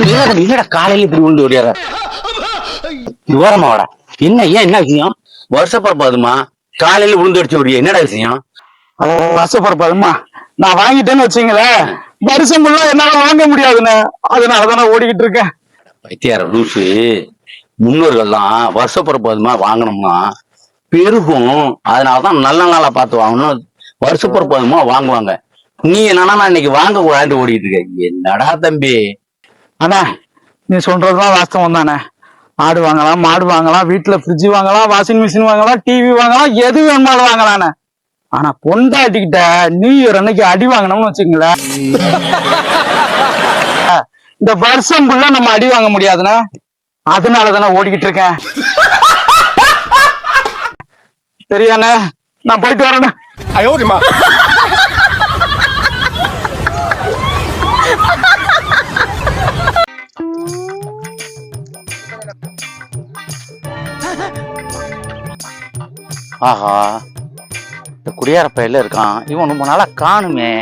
இல்லடா காலையில இப்படி உண்டு ஓடியார விவரமாவாடா என்ன ஏன் என்ன விஷயம்? வருஷப்பரப்பாதுமா காலையில விழுந்து அடிச்ச ஓடியா என்னடா விஷயம்? வருஷப்பரப்பாதுமா நான் வாங்கிட்டேன்னு வச்சுங்களேன், வருஷம் ஃபுல்லா என்னால வாங்க முடியாதுண்ணே. அதனாலதான் நான் ஓடிக்கிட்டு இருக்கேன். வைத்தியார லூசு. முன்னோர்கள்லாம் வருஷப்பரப்பாதுமா வாங்கணும்னா பெருகும், அதனாலதான் நல்ல நாளா பார்த்து வாங்கணும். வருஷப்பரப்பாதுமா வாங்குவாங்க. நீ என்னன்னா நான் இன்னைக்கு வாங்க கூடாது ஓடிட்டு இருக்க. என்னடா தம்பி? அண்ணா நீ சொல்றதுதான் வாஸ்தவம் தானே. ஆடு வாங்கலாம், மாடு வாங்கலாம், வீட்டுல ஃப்ரிட்ஜ் வாங்கலாம், வாஷிங் மிஷின் வாங்கலாம், டிவி வாங்கலாம், எது வேணுமாலும் வாங்கலாண்ணே. ஆனா பொண்டாட்டிக்கிட்ட நியூ இயர் அன்னைக்கு அடி வாங்கணும்னு வச்சுங்களேன், இந்த வருஷம் ஃபுல்லா நம்ம அடி வாங்க முடியாதுண்ணே. அதனாலதானே ஓடிக்கிட்டு இருக்கேன். சரியாண்ணே, நான் போயிட்டு வரேண்ணே. ஆஹா, இந்த குடியார பையில இருக்கான். இவன் ரொம்ப நாளா காணுமே.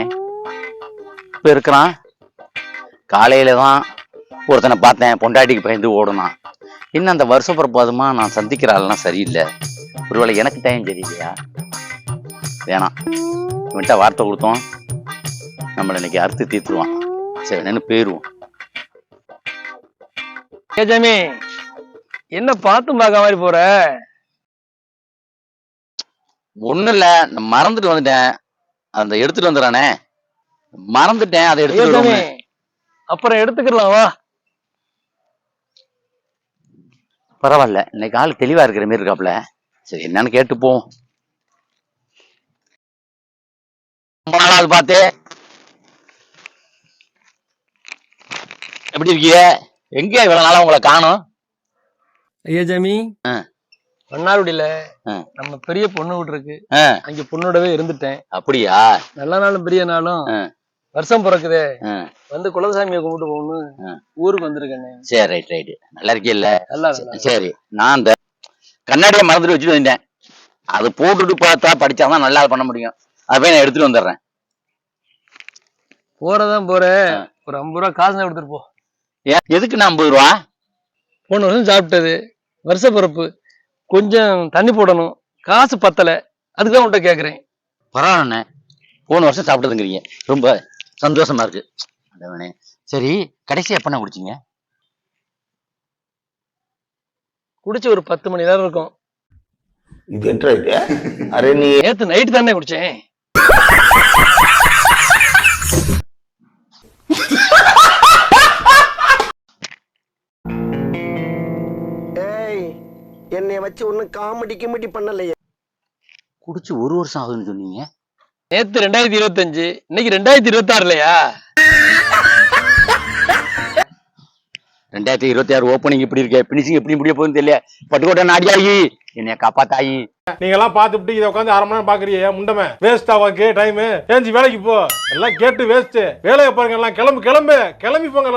இப்ப இருக்கிறான். காலையில தான் ஒருத்தனை பார்த்தேன், பொண்டாட்டிக்கு பயந்து ஓடுனான். இன்னும் அந்த வருஷப்பரப்பாதுமா நான் சந்திக்கிற ஆள்லாம் சரியில்லை. ஒருவேளை எனக்கு டைம் சரியில்லையா? வேணாம், இவன்கிட்ட வார்த்தை கொடுத்தோம், நம்மளை இன்னைக்கு அறுத்து தீர்த்துருவான். சரி நின்று போயிருவோம். ஜமி என்ன பார்த்தும் பார்க்க மாதிரி போற? ஒண்ணும் இல்ல, நான் மறந்துட்டு வந்துட்டேன். அந்த எடுத்துட்டு வந்துடுறானே, மறந்துட்டேன். அதை எடுத்துட்டு அப்புறம் எடுத்துக்கலாம் வா. பரவாயில்ல, இன்னைக்கு ஆள் தெளிவா இருக்கிற மாதிரி இருக்காப்ல. சரி என்னன்னு கேட்டு போவோம். ரொம்ப நாளாவது பார்த்து. எப்படி இருக்கீங்க? எங்க இவ்வளவு நாளா உங்களை காணும்? ஐயா ஜமி, மன்னார்குடியில நம்ம பெரிய பொண்ணு வீட்டு இருக்கு, அங்க பொண்ணோடவே இருந்துட்டேன். அப்படியா? நல்ல நாளும் பெரிய நாளும் வருஷம் பிறக்குதே, வந்து குலசாமியை கும்பிட்டு போகணும்னு ஊருக்கு வந்திருக்கேன். சரி ரைட் ரைட். நல்லா இருக்கீல்ல? நல்லா. சரி, நான் அந்த கண்ணாடியை மறந்துட்டு வச்சுட்டு வந்துட்டேன். அது போட்டுட்டு பார்த்தா படிச்சாதான் நல்லா பண்ண முடியும். அதை போய் நான் எடுத்துட்டு வந்துடுறேன். போறதான் போற, ஒரு 50 ரூபா காசு கொடுத்துட்டு போ. எதுக்கு நான் 50 ரூபா? போன வருஷம் சாப்பிட்டது வருஷ பிறப்பு, கொஞ்சம் தண்ணி போடணும், காசு பத்தல, அதுக்குதான் உன்கிட்ட கேக்குறேன். பரவாயில்லண்ணே, போன வருஷம் சாப்பிட்டதுங்கிறீங்க, ரொம்ப சந்தோஷமா இருக்கு. அதவனே சரி, கடைசியா எப்பண்ணா குடிச்சீங்க? குடிச்சு ஒரு 10 மணி நேரம் இருக்கும். இது என்ன இது? அரே நீ நேத்து நைட்டு தானே குடிச்சேன். என்னை வச்சு ஒன்னும் காமெடி கிமெடி பண்ணலையே. குடிச்சு 1 வருஷம் ஆகுதுன்னு சொன்னீங்க. நேத்து 2025, இன்னைக்கு 2026 இல்லையா? 2026 ஓப்பனிங் இப்படி இருக்க, பினிஷிங் எப்படி முடிய போகுதுன்னு தெரியல. பட்டுக்கோட்டை நாடியாயி என்னைய காப்பாத்தாயி. நீங்க எல்லாம் பாத்துட்டு இதை உட்காந்து 1/2 மணி நேரம் பாக்குறீங்க. முண்டமே வேஸ்ட் ஆவாக்கு டைம். ஏஞ்சி வேலைக்கு போ. எல்லாம் கேட்டு வேஸ்ட். வேலையை பாருங்க, எல்லாம் கிளம்பி போங்க.